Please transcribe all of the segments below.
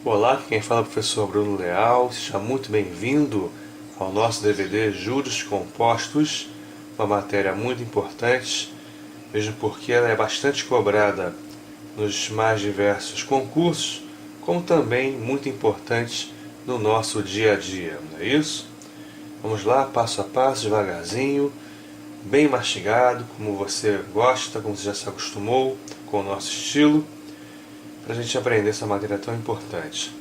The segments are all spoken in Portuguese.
Olá, aqui quem fala é o professor Bruno Leal. Seja muito bem-vindo ao nosso DVD Juros Compostos, uma matéria muito importante, mesmo porque ela é bastante cobrada nos mais diversos concursos, como também muito importante no nosso dia a dia, não é isso? Vamos lá, passo a passo, devagarzinho, bem mastigado, como você gosta, como você já se acostumou com o nosso estilo, para a gente aprender essa matéria tão importante.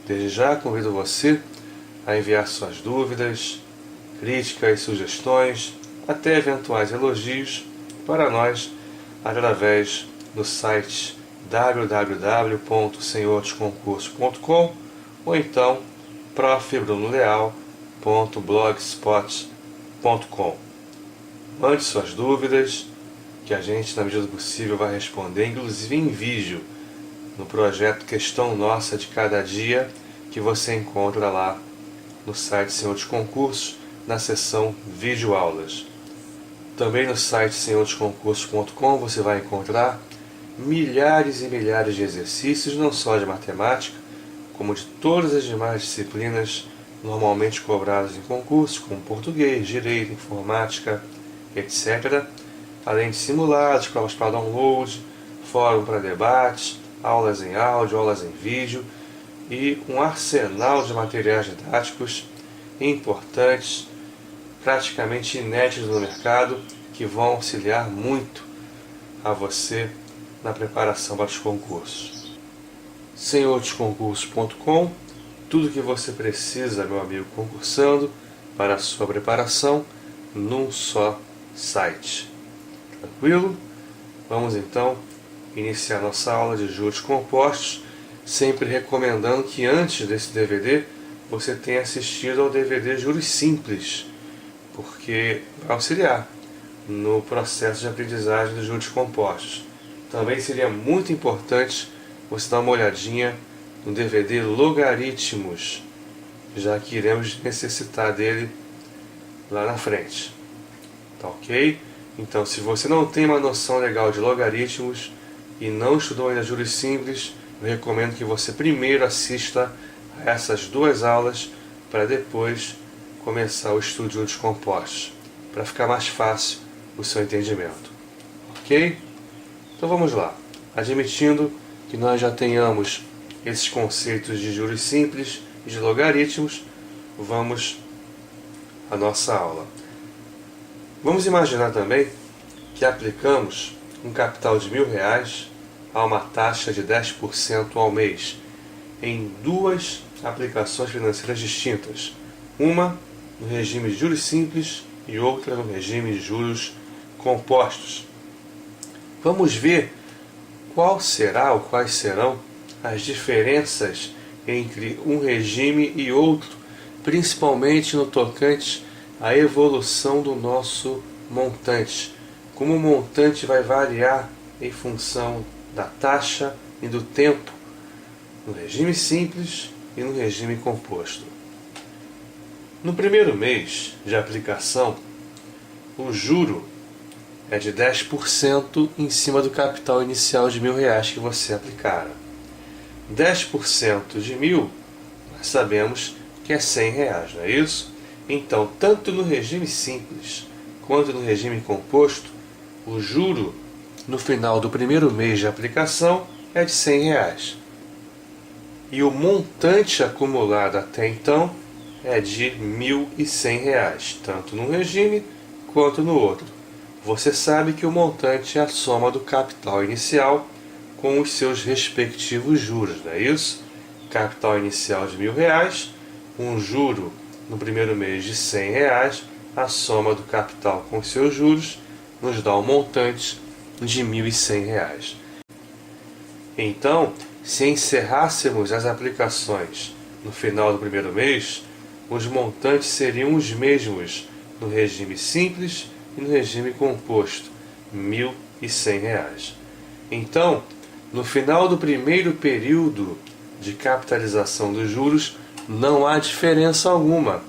Desde já convido você a enviar suas dúvidas, críticas, sugestões, até eventuais elogios para nós através do site www.senhortesconcursos.com ou então profbrunoleal.blogspot.com. Mande suas dúvidas, que a gente, na medida do possível, vai responder, inclusive em vídeo, no projeto Questão Nossa de Cada Dia, que você encontra lá no site Senhor dos Concursos, na seção Vídeo Aulas. Também no site senhortesconcursos.com você vai encontrar milhares e milhares de exercícios, não só de matemática, como de todas as demais disciplinas normalmente cobradas em concursos, como português, direito, informática, etc. Além de simulados, provas para download, fórum para debates, aulas em áudio, aulas em vídeo e um arsenal de materiais didáticos importantes, praticamente inéditos no mercado, que vão auxiliar muito a você na preparação para os concursos. senhortesconcursos.com, tudo que você precisa, meu amigo concursando, para a sua preparação num só site. Tranquilo? Vamos então iniciar nossa aula de juros compostos, sempre recomendando que antes desse DVD você tenha assistido ao DVD Juros Simples, porque vai auxiliar no processo de aprendizagem dos juros compostos. Também seria muito importante você dar uma olhadinha no DVD Logaritmos, já que iremos necessitar dele lá na frente. Tá ok? Então, se você não tem uma noção legal de logaritmos e não estudou ainda juros simples, eu recomendo que você primeiro assista a essas duas aulas para depois começar o estudo de juros compostos, para ficar mais fácil o seu entendimento. Ok? Então vamos lá. Admitindo que nós já tenhamos esses conceitos de juros simples e de logaritmos, vamos à nossa aula. Vamos imaginar também que aplicamos um capital de R$1.000 a uma taxa de 10% ao mês em duas aplicações financeiras distintas, uma no regime de juros simples e outra no regime de juros compostos. Vamos ver qual será ou quais serão as diferenças entre um regime e outro, principalmente no tocante à evolução do nosso montante. Como o montante vai variar em função da taxa e do tempo no regime simples e no regime composto. No primeiro mês de aplicação, o juro é de 10% em cima do capital inicial de R$1.000 que você aplicara. 10% de 1.000, nós sabemos que é R$100, não é isso? Então, tanto no regime simples quanto no regime composto, o juro no final do primeiro mês de aplicação é de R$100. E o montante acumulado até então é de R$1.100, tanto num regime quanto no outro. Você sabe que o montante é a soma do capital inicial com os seus respectivos juros, não é isso? Capital inicial de R$1.000, um juro no primeiro mês de R$100, a soma do capital com os seus juros nos dá um montante de R$1.100. Então, se encerrássemos as aplicações no final do primeiro mês, os montantes seriam os mesmos no regime simples e no regime composto, R$1.100. Então, no final do primeiro período de capitalização dos juros, não há diferença alguma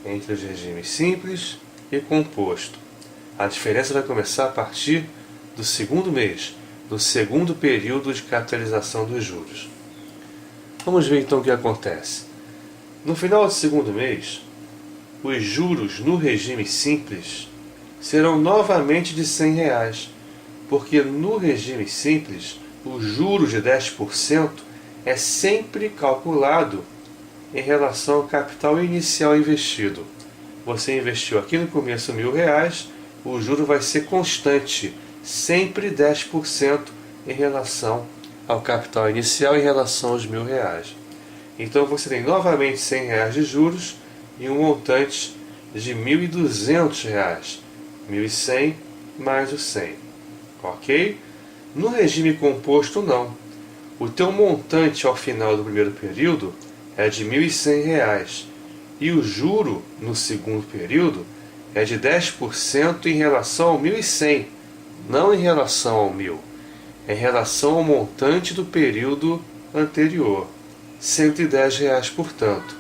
entre os regimes simples e composto. A diferença vai começar a partir do segundo mês, do segundo período de capitalização dos juros. Vamos ver então o que acontece. No final do segundo mês, os juros no regime simples serão novamente de R$100, porque no regime simples, o juros de 10% é sempre calculado em relação ao capital inicial investido. Você investiu aqui no começo R$1.000, o juro vai ser constante, sempre 10% em relação ao capital inicial em relação aos R$1.000. Então você tem novamente R$100 de juros e um montante de R$1.200, 1.100 mais o 100, ok? No regime composto não. O teu montante ao final do primeiro período é de R$1.100 e o juro no segundo período é de 10% em relação ao 1.100, não em relação ao 1.000, é em relação ao montante do período anterior, R$110, portanto.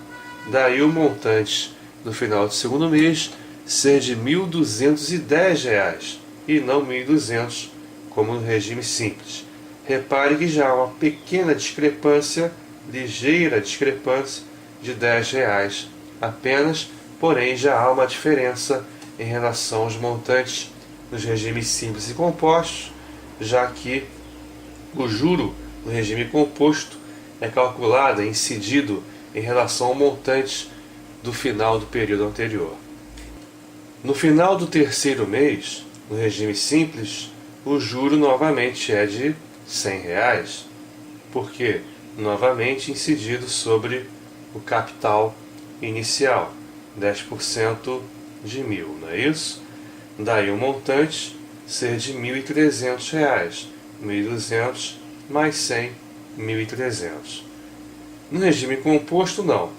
Daí o montante no final do segundo mês ser de R$1.210 e não 1.200, como no regime simples. Repare que já há uma pequena discrepância, ligeira discrepância, de R$10 apenas, porém já há uma diferença em relação aos montantes nos regimes simples e compostos, já que o juro no regime composto é calculado, é incidido em relação ao montante do final do período anterior. No final do terceiro mês, no regime simples, o juro novamente é de R$100, porque novamente incidido sobre o capital inicial, 10% de 1.000, não é isso? Daí o montante ser de R$1.300, 1.200 mais 100, 1.300. No regime composto, não.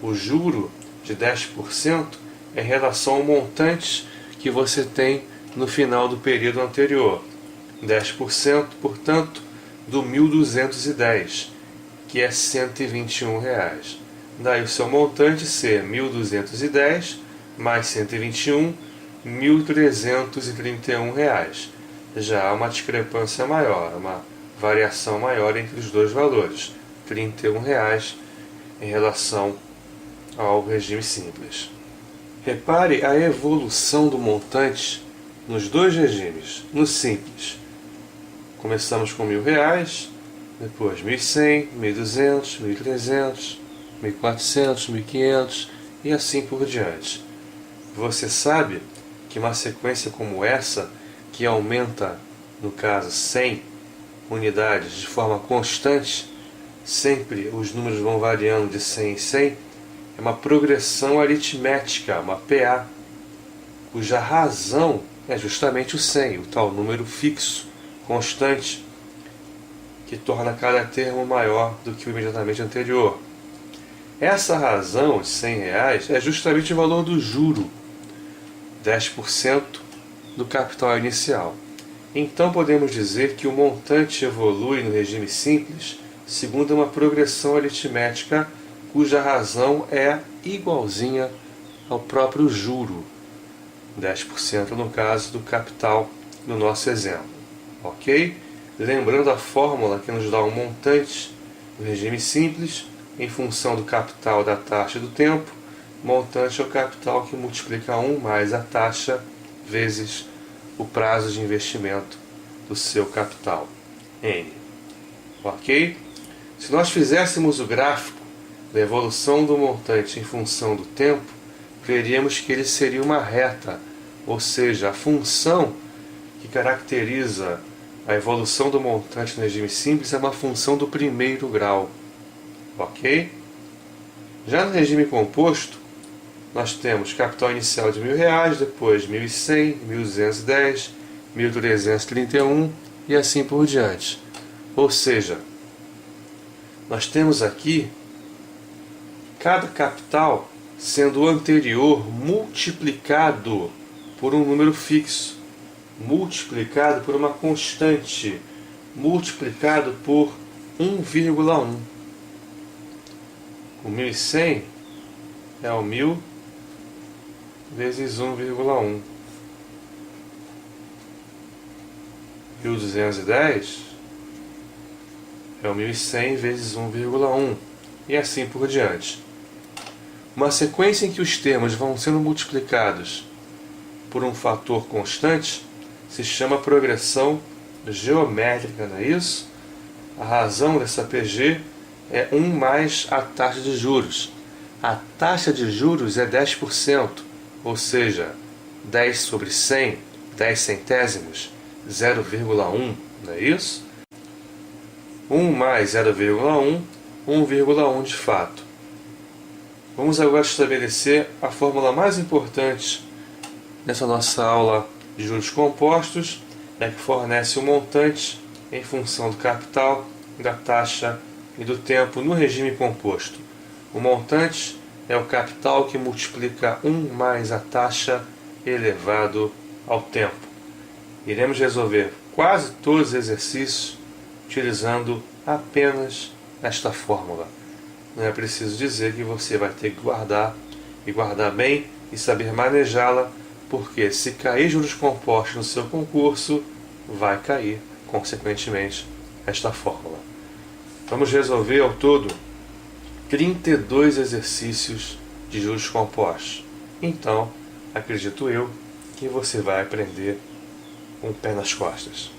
O juro de 10% é em relação ao montante que você tem no final do período anterior. 10%, portanto, do 1.210, que é R$121. Daí o seu montante ser 1.210 mais 121, R$1.331. Já há uma discrepância maior, uma variação maior entre os dois valores, R$31 em relação ao regime simples. Repare a evolução do montante nos dois regimes. No simples, começamos com R$1.000, depois 1.100, 1.200, 1.300, 1.400, 1.500 e assim por diante. Você sabe que uma sequência como essa, que aumenta, no caso, 100 unidades de forma constante, sempre os números vão variando de 100 em 100, é uma progressão aritmética, uma PA, cuja razão é justamente o 100, o tal número fixo, constante, que torna cada termo maior do que o imediatamente anterior. Essa razão de R$100 é justamente o valor do juro, 10% do capital inicial. Então podemos dizer que o montante evolui no regime simples segundo uma progressão aritmética cuja razão é igualzinha ao próprio juro, 10% no caso do capital no nosso exemplo. Ok? Lembrando a fórmula que nos dá um montante no regime simples em função do capital da taxa do tempo. Montante é o capital que multiplica 1 mais a taxa vezes o prazo de investimento do seu capital, N. Ok? Se nós fizéssemos o gráfico da evolução do montante em função do tempo, veríamos que ele seria uma reta, ou seja, a função que caracteriza a evolução do montante no regime simples é uma função do primeiro grau. Ok? Já no regime composto, nós temos capital inicial de R$1.000, depois 1.100, 1.210, 1.331 e assim por diante. Ou seja, nós temos aqui cada capital sendo o anterior multiplicado por um número fixo, multiplicado por uma constante, multiplicado por 1,1. O 1.100 é o 1.000 vezes 1,1. 1.210 é o 1.100 vezes 1,1, e assim por diante. Uma sequência em que os termos vão sendo multiplicados por um fator constante se chama progressão geométrica, não é isso? A razão dessa PG é 1 mais a taxa de juros. A taxa de juros é 10%, ou seja, 10 sobre 100, 10 centésimos, 0,1, não é isso? 1 mais 0,1, 1,1 de fato. Vamos agora estabelecer a fórmula mais importante nessa nossa aula de juros compostos, que fornece o montante em função do capital, da taxa e do tempo no regime composto. O montante é o capital que multiplica 1 mais a taxa elevado ao tempo. Iremos resolver quase todos os exercícios utilizando apenas esta fórmula. Não é preciso dizer que você vai ter que guardar, e guardar bem, e saber manejá-la, porque se cair juros compostos no seu concurso, vai cair, consequentemente, esta fórmula. Vamos resolver ao todo 32 exercícios de juros compostos. Então, acredito eu que você vai aprender com o pé nas costas.